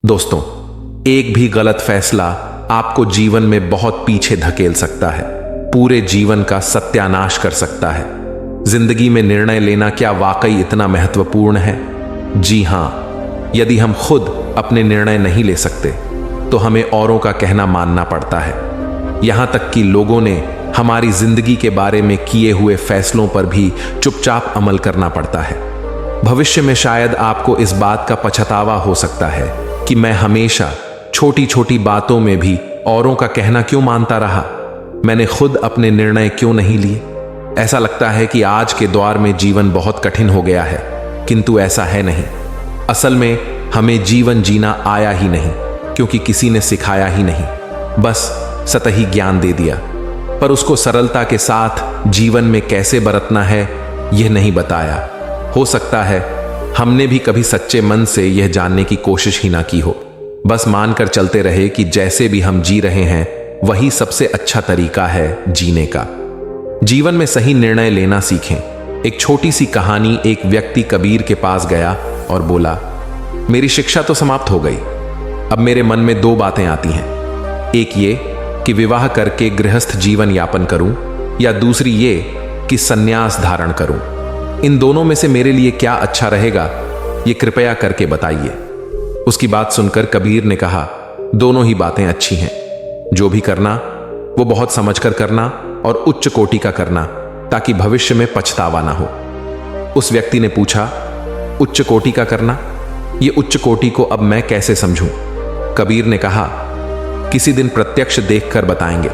दोस्तों, एक भी गलत फैसला आपको जीवन में बहुत पीछे धकेल सकता है, पूरे जीवन का सत्यानाश कर सकता है। जिंदगी में निर्णय लेना क्या वाकई इतना महत्वपूर्ण है? जी हां, यदि हम खुद अपने निर्णय नहीं ले सकते तो हमें औरों का कहना मानना पड़ता है। यहां तक कि लोगों ने हमारी जिंदगी के बारे में किए हुए फैसलों पर भी चुपचाप अमल करना पड़ता है। भविष्य में शायद आपको इस बात का पछतावा हो सकता है कि मैं हमेशा छोटी छोटी बातों में भी औरों का कहना क्यों मानता रहा, मैंने खुद अपने निर्णय क्यों नहीं लिए। ऐसा लगता है कि आज के दौर में जीवन बहुत कठिन हो गया है, किंतु ऐसा है नहीं। असल में हमें जीवन जीना आया ही नहीं, क्योंकि किसी ने सिखाया ही नहीं, बस सतही ज्ञान दे दिया, पर उसको सरलता के साथ जीवन में कैसे बरतना है यह नहीं बताया। हो सकता है हमने भी कभी सच्चे मन से यह जानने की कोशिश ही ना की हो, बस मानकर चलते रहे कि जैसे भी हम जी रहे हैं वही सबसे अच्छा तरीका है जीने का। जीवन में सही निर्णय लेना सीखें। एक छोटी सी कहानी। एक व्यक्ति कबीर के पास गया और बोला, मेरी शिक्षा तो समाप्त हो गई, अब मेरे मन में दो बातें आती हैं। एक ये कि विवाह करके गृहस्थ जीवन यापन करूं, या दूसरी ये कि संन्यास धारण करूं। इन दोनों में से मेरे लिए क्या अच्छा रहेगा, ये कृपया करके बताइए। उसकी बात सुनकर कबीर ने कहा, दोनों ही बातें अच्छी हैं। जो भी करना वो बहुत समझकर करना और उच्च कोटि का करना, ताकि भविष्य में पछतावा ना हो। उस व्यक्ति ने पूछा, उच्च कोटि का करना, ये उच्च कोटि को अब मैं कैसे समझूं? कबीर ने कहा, किसी दिन प्रत्यक्ष देखकर बताएंगे।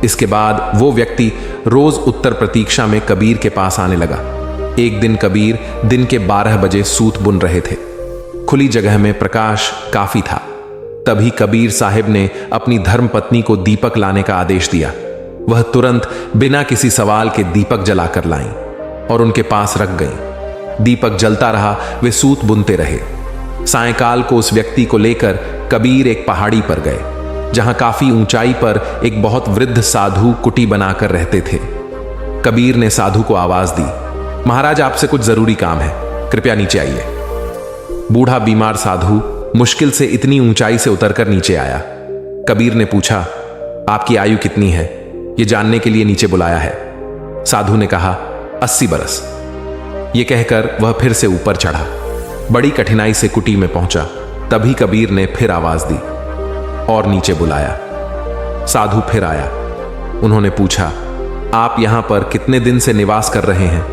इसके बाद वो व्यक्ति रोज उत्तर प्रतीक्षा में कबीर के पास आने लगा। एक दिन कबीर दिन के 12 बजे सूत बुन रहे थे। खुली जगह में प्रकाश काफी था। तभी कबीर साहिब ने अपनी धर्मपत्नी को दीपक लाने का आदेश दिया। वह तुरंत बिना किसी सवाल के दीपक जलाकर लाईं और उनके पास रख गईं। दीपक जलता रहा, वे सूत बुनते रहे। सायंकाल को उस व्यक्ति को लेकर कबीर एक पहाड़ी पर गए, जहां काफी ऊंचाई पर एक बहुत वृद्ध साधु कुटी बनाकर रहते थे। कबीर ने साधु को आवाज दी, महाराज, आपसे कुछ जरूरी काम है, कृपया नीचे आइए। बूढ़ा बीमार साधु मुश्किल से इतनी ऊंचाई से उतरकर नीचे आया। कबीर ने पूछा, आपकी आयु कितनी है, यह जानने के लिए नीचे बुलाया है। साधु ने कहा, 80 बरस। यह कहकर वह फिर से ऊपर चढ़ा। बड़ी कठिनाई से कुटी में पहुंचा। तभी कबीर ने फिर आवाज दी और नीचे बुलाया। साधु फिर आया। उन्होंने पूछा, आप यहां पर कितने दिन से निवास कर रहे हैं?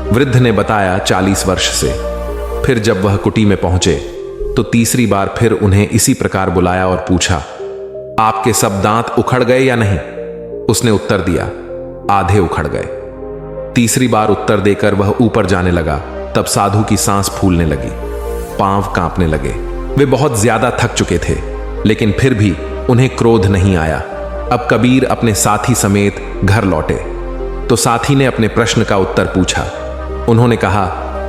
वृद्ध ने बताया, 40 वर्ष से। फिर जब वह कुटी में पहुंचे तो तीसरी बार फिर उन्हें इसी प्रकार बुलाया और पूछा, आपके सब दांत उखड़ गए या नहीं? उसने उत्तर दिया, आधे उखड़ गए। तीसरी बार उत्तर देकर वह ऊपर जाने लगा। तब साधु की सांस फूलने लगी, पांव कांपने लगे। वे बहुत ज्यादा थक चुके थे, लेकिन फिर भी उन्हें क्रोध नहीं आया। अब कबीर अपने साथी समेत घर लौटे तो साथी ने अपने प्रश्न का उत्तर पूछा। उन्होंने कहा,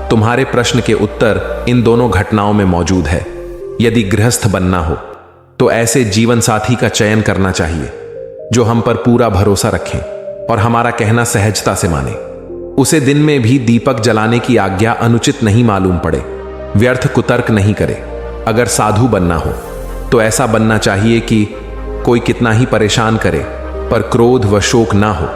तुम्हारे प्रश्न के उत्तर इन दोनों घटनाओं में मौजूद है। यदि गृहस्थ बनना हो तो ऐसे जीवन साथी का चयन करना चाहिए जो हम पर पूरा भरोसा रखें और हमारा कहना सहजता से माने। उसे दिन में भी दीपक जलाने की आज्ञा अनुचित नहीं मालूम पड़े, व्यर्थ कुतर्क नहीं करे। अगर साधु बनना हो तो ऐसा बनना चाहिए कि कोई कितना ही परेशान करे पर क्रोध व शोक ना हो,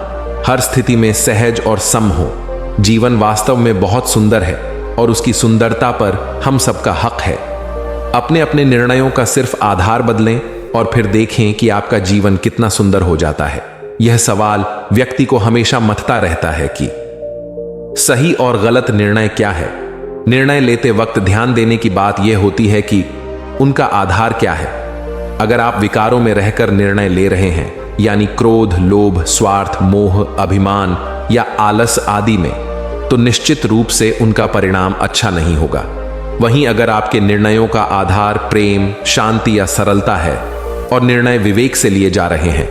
हर स्थिति में सहज और सम हो। जीवन वास्तव में बहुत सुंदर है और उसकी सुंदरता पर हम सबका हक है। अपने अपने निर्णयों का सिर्फ आधार बदलें और फिर देखें कि आपका जीवन कितना सुंदर हो जाता है। यह सवाल व्यक्ति को हमेशा मथता रहता है कि सही और गलत निर्णय क्या है। निर्णय लेते वक्त ध्यान देने की बात यह होती है कि उनका आधार क्या है। अगर आप विकारों में रहकर निर्णय ले रहे हैं, यानी क्रोध, लोभ, स्वार्थ, मोह, अभिमान या आलस आदि में, तो निश्चित रूप से उनका परिणाम अच्छा नहीं होगा। वहीं अगर आपके निर्णयों का आधार प्रेम, शांति या सरलता है और निर्णय विवेक से लिए जा रहे हैं,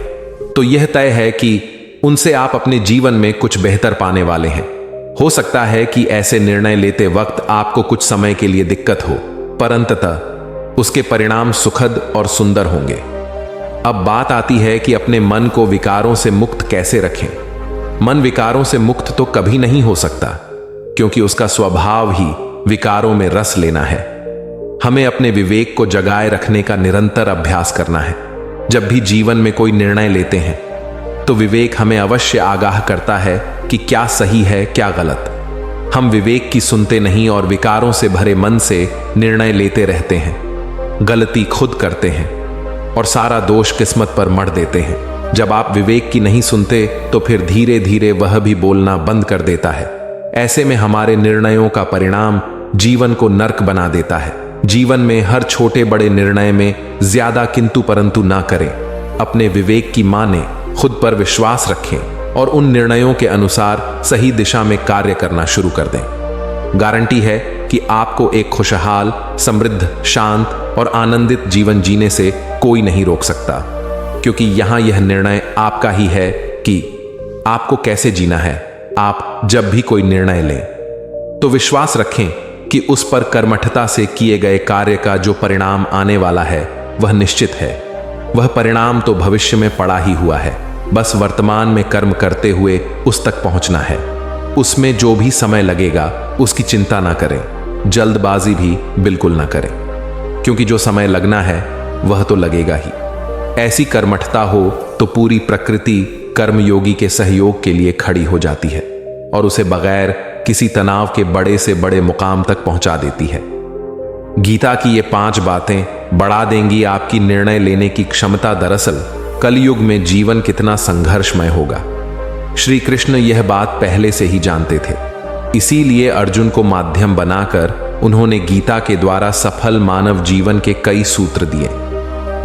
तो यह तय है कि उनसे आप अपने जीवन में कुछ बेहतर पाने वाले हैं। हो सकता है कि ऐसे निर्णय लेते वक्त आपको कुछ समय के लिए दिक्कत हो, पर अंततः उसके परिणाम सुखद और सुंदर होंगे। अब बात आती है कि अपने मन को विकारों से मुक्त कैसे रखें। मन विकारों से मुक्त तो कभी नहीं हो सकता, क्योंकि उसका स्वभाव ही विकारों में रस लेना है। हमें अपने विवेक को जगाए रखने का निरंतर अभ्यास करना है। जब भी जीवन में कोई निर्णय लेते हैं तो विवेक हमें अवश्य आगाह करता है कि क्या सही है क्या गलत। हम विवेक की सुनते नहीं और विकारों से भरे मन से निर्णय लेते रहते हैं, गलती खुद करते हैं और सारा दोष किस्मत पर मढ़ देते हैं। जब आप विवेक की नहीं सुनते तो फिर धीरे धीरे वह भी बोलना बंद कर देता है। ऐसे में हमारे निर्णयों का परिणाम जीवन को नर्क बना देता है। जीवन में हर छोटे बड़े निर्णय में ज्यादा किंतु परंतु ना करें। अपने विवेक की माने, खुद पर विश्वास रखें और उन निर्णयों के अनुसार सही दिशा में कार्य करना शुरू कर दें। गारंटी है कि आपको एक खुशहाल, समृद्ध, शांत और आनंदित जीवन जीने से कोई नहीं रोक सकता, क्योंकि यहां यह निर्णय आपका ही है कि आपको कैसे जीना है। आप जब भी कोई निर्णय लें तो विश्वास रखें कि उस पर कर्मठता से किए गए कार्य का जो परिणाम आने वाला है वह निश्चित है। वह परिणाम तो भविष्य में पड़ा ही हुआ है, बस वर्तमान में कर्म करते हुए उस तक पहुंचना है। उसमें जो भी समय लगेगा उसकी चिंता ना करें, जल्दबाजी भी बिल्कुल ना करें, क्योंकि जो समय लगना है वह तो लगेगा ही। ऐसी कर्मठता हो तो पूरी प्रकृति कर्मयोगी के सहयोग के लिए खड़ी हो जाती है और उसे बगैर किसी तनाव के बड़े से बड़े मुकाम तक पहुंचा देती है। गीता की ये 5 बातें बढ़ा देंगी आपकी निर्णय लेने की क्षमता। दरअसल कलयुग में जीवन कितना संघर्षमय होगा, श्री कृष्ण यह बात पहले से ही जानते थे। इसीलिए अर्जुन को माध्यम बनाकर उन्होंने गीता के द्वारा सफल मानव जीवन के कई सूत्र दिए।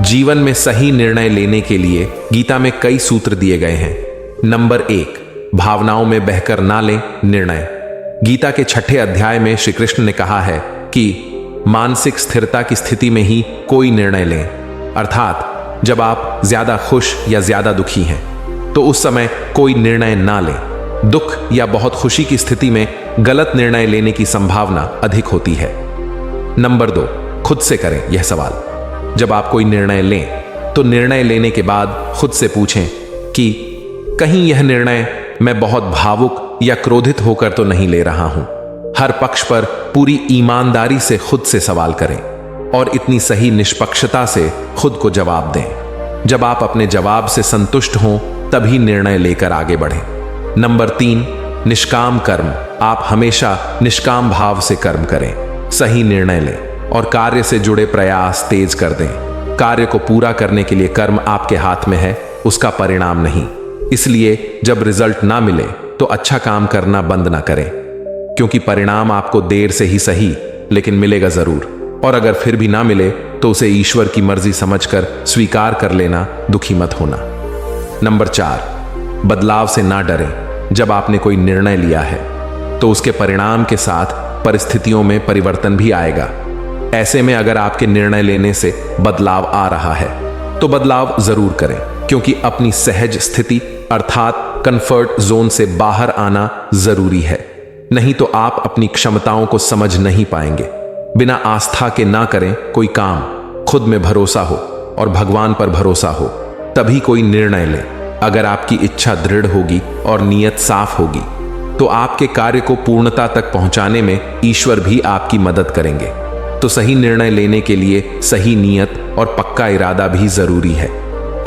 जीवन में सही निर्णय लेने के लिए गीता में कई सूत्र दिए गए हैं। नंबर 1, भावनाओं में बहकर ना लें निर्णय। गीता के 6ठे अध्याय में श्री कृष्ण ने कहा है कि मानसिक स्थिरता की स्थिति में ही कोई निर्णय लें, अर्थात जब आप ज्यादा खुश या ज्यादा दुखी हैं तो उस समय कोई निर्णय ना लें। दुख या बहुत खुशी की स्थिति में गलत निर्णय लेने की संभावना अधिक होती है। नंबर 2, खुद से करें यह सवाल। जब आप कोई निर्णय लें तो निर्णय लेने के बाद खुद से पूछें कि कहीं यह निर्णय मैं बहुत भावुक या क्रोधित होकर तो नहीं ले रहा हूं। हर पक्ष पर पूरी ईमानदारी से खुद से सवाल करें और इतनी सही निष्पक्षता से खुद को जवाब दें। जब आप अपने जवाब से संतुष्ट हों तभी निर्णय लेकर आगे बढ़ें। नंबर 3, निष्काम कर्म। आप हमेशा निष्काम भाव से कर्म करें, सही निर्णय लें और कार्य से जुड़े प्रयास तेज कर दें। कार्य को पूरा करने के लिए कर्म आपके हाथ में है, उसका परिणाम नहीं। इसलिए जब रिजल्ट ना मिले तो अच्छा काम करना बंद ना करें, क्योंकि परिणाम आपको देर से ही सही लेकिन मिलेगा जरूर। और अगर फिर भी ना मिले तो उसे ईश्वर की मर्जी समझकर स्वीकार कर लेना, दुखी मत होना। नंबर 4, बदलाव से ना डरें। जब आपने कोई निर्णय लिया है तो उसके परिणाम के साथ परिस्थितियों में परिवर्तन भी आएगा। ऐसे में अगर आपके निर्णय लेने से बदलाव आ रहा है तो बदलाव जरूर करें, क्योंकि अपनी सहज स्थिति अर्थात कंफर्ट जोन से बाहर आना जरूरी है। नहीं तो आप अपनी क्षमताओं को समझ नहीं पाएंगे। बिना आस्था के ना करें कोई काम। खुद में भरोसा हो और भगवान पर भरोसा हो तभी कोई निर्णय लें। अगर आपकी इच्छा दृढ़ होगी और नीयत साफ होगी तो आपके कार्य को पूर्णता तक पहुंचाने में ईश्वर भी आपकी मदद करेंगे। तो सही निर्णय लेने के लिए सही नीयत और पक्का इरादा भी जरूरी है।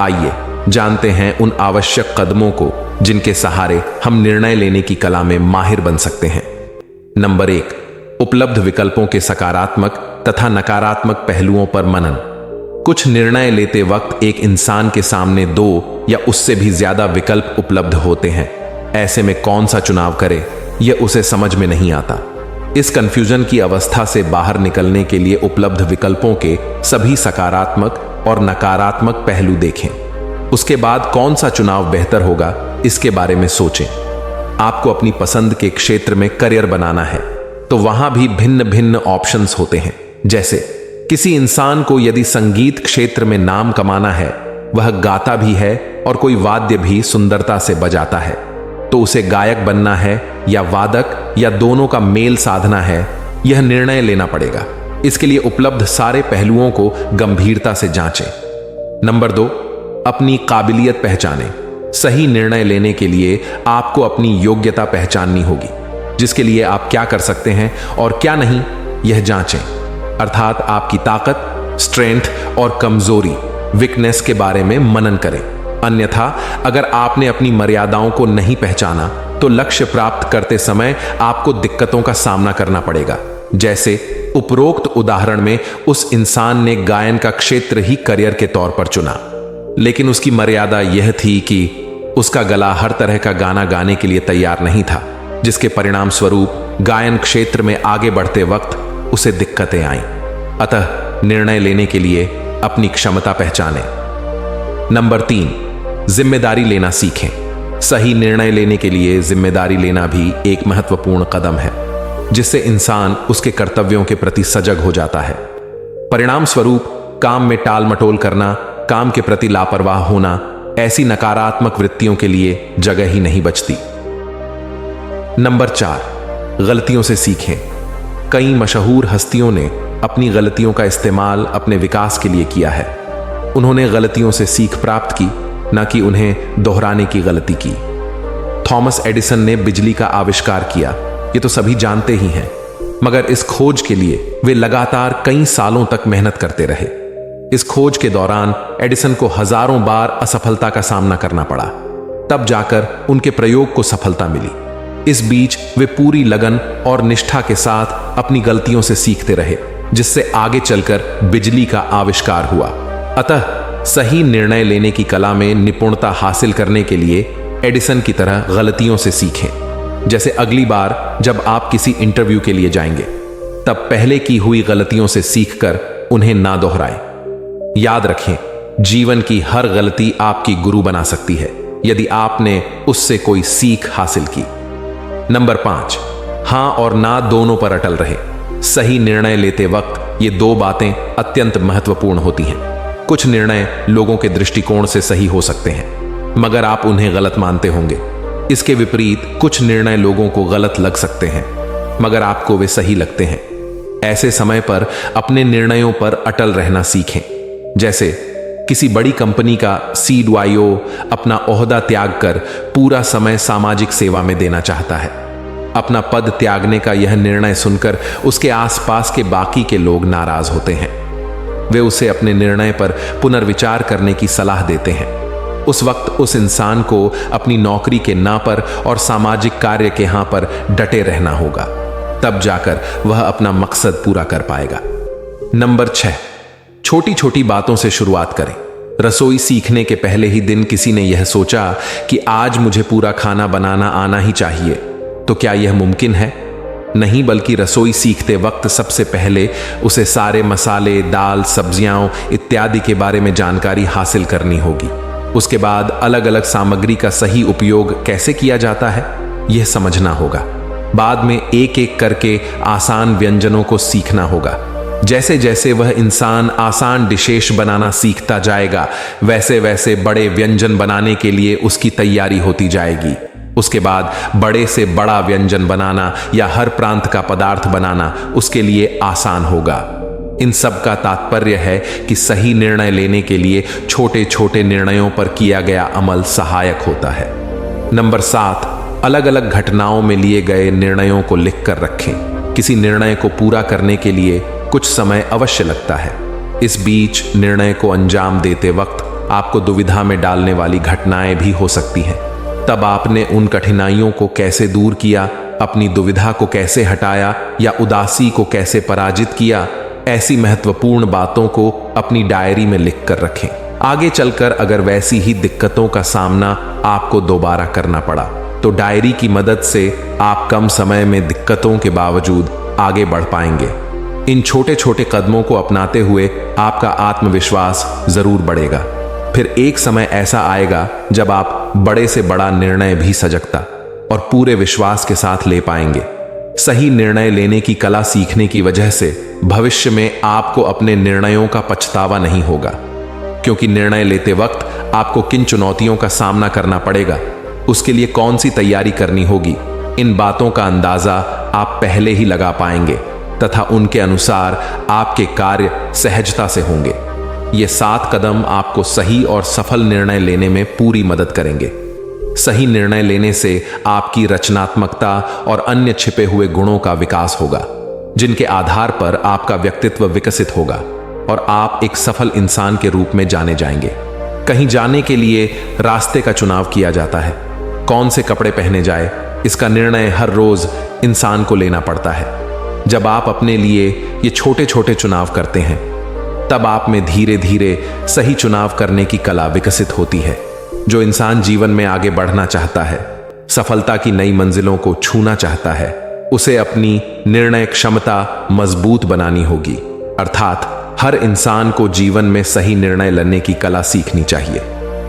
आइए जानते हैं उन आवश्यक कदमों को जिनके सहारे हम निर्णय लेने की कला में माहिर बन सकते हैं। नंबर 1, उपलब्ध विकल्पों के सकारात्मक तथा नकारात्मक पहलुओं पर मनन। कुछ निर्णय लेते वक्त एक इंसान के सामने 2 या उससे भी ज्यादा विकल्प उपलब्ध होते हैं। ऐसे में कौन सा चुनाव करे यह उसे समझ में नहीं आता। इस कंफ्यूजन की अवस्था से बाहर निकलने के लिए उपलब्ध विकल्पों के सभी सकारात्मक और नकारात्मक पहलू देखें। उसके बाद कौन सा चुनाव बेहतर होगा इसके बारे में सोचें। आपको अपनी पसंद के क्षेत्र में करियर बनाना है तो वहां भी भिन्न भिन्न ऑप्शंस होते हैं। जैसे किसी इंसान को यदि संगीत क्षेत्र में नाम कमाना है, वह गाता भी है और कोई वाद्य भी सुंदरता से बजाता है, तो उसे गायक बनना है या वादक या दोनों का मेल साधना है, यह निर्णय लेना पड़ेगा। इसके लिए उपलब्ध सारे पहलुओं को गंभीरता से जांचें। नंबर 2, अपनी काबिलियत पहचानें। सही निर्णय लेने के लिए आपको अपनी योग्यता पहचाननी होगी, जिसके लिए आप क्या कर सकते हैं और क्या नहीं, यह जांचें। अर्थात आपकी ताकत, स्ट्रेंथ और कमजोरी, वीकनेस के बारे में मनन करें। अन्यथा अगर आपने अपनी मर्यादाओं को नहीं पहचाना तो लक्ष्य प्राप्त करते समय आपको दिक्कतों का सामना करना पड़ेगा। जैसे उपरोक्त उदाहरण में उस इंसान ने गायन का क्षेत्र ही करियर के तौर पर चुना, लेकिन उसकी मर्यादा यह थी कि उसका गला हर तरह का गाना गाने के लिए तैयार नहीं था, जिसके परिणाम स्वरूप गायन क्षेत्र में आगे बढ़ते वक्त उसे दिक्कतें आईं। अतः निर्णय लेने के लिए अपनी क्षमता पहचानें। नंबर 3, जिम्मेदारी लेना सीखें। सही निर्णय लेने के लिए जिम्मेदारी लेना भी एक महत्वपूर्ण कदम है, जिससे इंसान उसके कर्तव्यों के प्रति सजग हो जाता है। परिणाम स्वरूप काम में टाल मटोल करना, काम के प्रति लापरवाह होना, ऐसी नकारात्मक वृत्तियों के लिए जगह ही नहीं बचती। नंबर 4, गलतियों से सीखें। कई मशहूर हस्तियों ने अपनी गलतियों का इस्तेमाल अपने विकास के लिए किया है। उन्होंने गलतियों से सीख प्राप्त की, न कि उन्हें दोहराने की गलती की। थॉमस एडिसन ने बिजली का आविष्कार किया, ये तो सभी जानते ही हैं, मगर इस खोज के लिए वे लगातार कई सालों तक मेहनत करते रहे। इस खोज के दौरान एडिसन को हजारों बार असफलता का सामना करना पड़ा, तब जाकर उनके प्रयोग को सफलता मिली। इस बीच वे पूरी लगन और निष्ठा के साथ अपनी गलतियों से सीखते रहे, जिससे आगे चलकर बिजली का आविष्कार हुआ। अतः सही निर्णय लेने की कला में निपुणता हासिल करने के लिए एडिसन की तरह गलतियों से सीखें। जैसे अगली बार जब आप किसी इंटरव्यू के लिए जाएंगे, तब पहले की हुई गलतियों से सीखकर उन्हें ना दोहराएं। याद रखें, जीवन की हर गलती आपकी गुरु बना सकती है, यदि आपने उससे कोई सीख हासिल की। नंबर 5, हां और ना दोनों पर अटल रहे। सही निर्णय लेते वक्त ये दो बातें अत्यंत महत्वपूर्ण होती हैं। कुछ निर्णय लोगों के दृष्टिकोण से सही हो सकते हैं, मगर आप उन्हें गलत मानते होंगे। इसके विपरीत कुछ निर्णय लोगों को गलत लग सकते हैं, मगर आपको वे सही लगते हैं। ऐसे समय पर अपने निर्णयों पर अटल रहना सीखें। जैसे किसी बड़ी कंपनी का CDO अपना ओहदा त्याग कर पूरा समय सामाजिक सेवा में देना चाहता है। अपना पद त्यागने का यह निर्णय सुनकर उसके आसपास के बाकी के लोग नाराज होते हैं। वे उसे अपने निर्णय पर पुनर्विचार करने की सलाह देते हैं। उस वक्त उस इंसान को अपनी नौकरी के ना पर और सामाजिक कार्य के हां पर डटे रहना होगा, तब जाकर वह अपना मकसद पूरा कर पाएगा। नंबर 6, छोटी छोटी बातों से शुरुआत करें। रसोई सीखने के पहले ही दिन किसी ने यह सोचा कि आज मुझे पूरा खाना बनाना आना ही चाहिए, तो क्या यह मुमकिन है? नहीं, बल्कि रसोई सीखते वक्त सबसे पहले उसे सारे मसाले, दाल, सब्जियां इत्यादि के बारे में जानकारी हासिल करनी होगी। उसके बाद अलग अलग सामग्री का सही उपयोग कैसे किया जाता है, यह समझना होगा। बाद में एक एक करके आसान व्यंजनों को सीखना होगा। जैसे जैसे वह इंसान आसान डिशेस बनाना सीखता जाएगा, वैसे वैसे बड़े व्यंजन बनाने के लिए उसकी तैयारी होती जाएगी। उसके बाद बड़े से बड़ा व्यंजन बनाना या हर प्रांत का पदार्थ बनाना उसके लिए आसान होगा। इन सब का तात्पर्य है कि सही निर्णय लेने के लिए छोटे छोटे निर्णयों पर किया गया अमल सहायक होता है। नंबर 7, अलग अलग घटनाओं में लिए गए निर्णयों को लिख कर रखें। किसी निर्णय को पूरा करने के लिए कुछ समय अवश्य लगता है। इस बीच निर्णय को अंजाम देते वक्त आपको दुविधा में डालने वाली घटनाएं भी हो सकती हैं। तब आपने उन कठिनाइयों को कैसे दूर किया, अपनी दुविधा को कैसे हटाया या उदासी को कैसे पराजित किया, ऐसी महत्वपूर्ण बातों को अपनी डायरी में लिख कर रखें। आगे चलकर अगर वैसी ही दिक्कतों का सामना आपको दोबारा करना पड़ा, तो डायरी की मदद से आप कम समय में दिक्कतों के बावजूद आगे बढ़ पाएंगे। इन छोटे छोटे कदमों को अपनाते हुए आपका आत्मविश्वास जरूर बढ़ेगा। फिर एक समय ऐसा आएगा जब आप बड़े से बड़ा निर्णय भी सजगता और पूरे विश्वास के साथ ले पाएंगे। सही निर्णय लेने की कला सीखने की वजह से भविष्य में आपको अपने निर्णयों का पछतावा नहीं होगा, क्योंकि निर्णय लेते वक्त आपको किन चुनौतियों का सामना करना पड़ेगा, उसके लिए कौन सी तैयारी करनी होगी, इन बातों का अंदाजा आप पहले ही लगा पाएंगे तथा उनके अनुसार आपके कार्य सहजता से होंगे। ये 7 कदम आपको सही और सफल निर्णय लेने में पूरी मदद करेंगे। सही निर्णय लेने से आपकी रचनात्मकता और अन्य छिपे हुए गुणों का विकास होगा। जिनके आधार पर आपका व्यक्तित्व विकसित होगा और आप एक सफल इंसान के रूप में जाने जाएंगे। कहीं जाने के लिए रास्ते का चुनाव किया जाता है। कौन से कपड़े पहने जाए, इसका निर्णय हर रोज इंसान को लेना पड़ता है। जब आप अपने लिए ये छोटे छोटे चुनाव करते हैं, तब आप में धीरे धीरे सही चुनाव करने की कला विकसित होती है। जो इंसान जीवन में आगे बढ़ना चाहता है, सफलता की नई मंजिलों को छूना चाहता है, उसे अपनी निर्णय क्षमता मजबूत बनानी होगी। अर्थात हर इंसान को जीवन में सही निर्णय लेने की कला सीखनी चाहिए,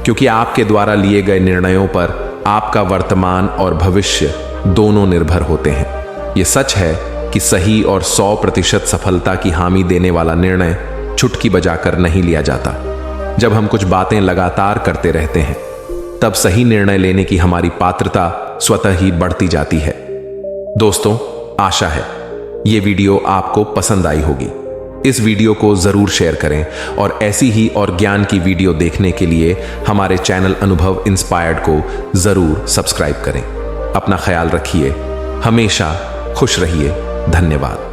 क्योंकि आपके द्वारा लिए गए निर्णयों पर आपका वर्तमान और भविष्य दोनों निर्भर होते हैं। यह सच है कि सही और 100% सफलता की हामी देने वाला निर्णय चुटकी बजाकर नहीं लिया जाता। जब हम कुछ बातें लगातार करते रहते हैं, तब सही निर्णय लेने की हमारी पात्रता स्वतः ही बढ़ती जाती है। दोस्तों, आशा है ये वीडियो आपको पसंद आई होगी। इस वीडियो को जरूर शेयर करें और ऐसी ही और ज्ञान की वीडियो देखने के लिए हमारे चैनल अनुभव इंस्पायर्ड को जरूर सब्सक्राइब करें। अपना ख्याल रखिए, हमेशा खुश रहिए। धन्यवाद।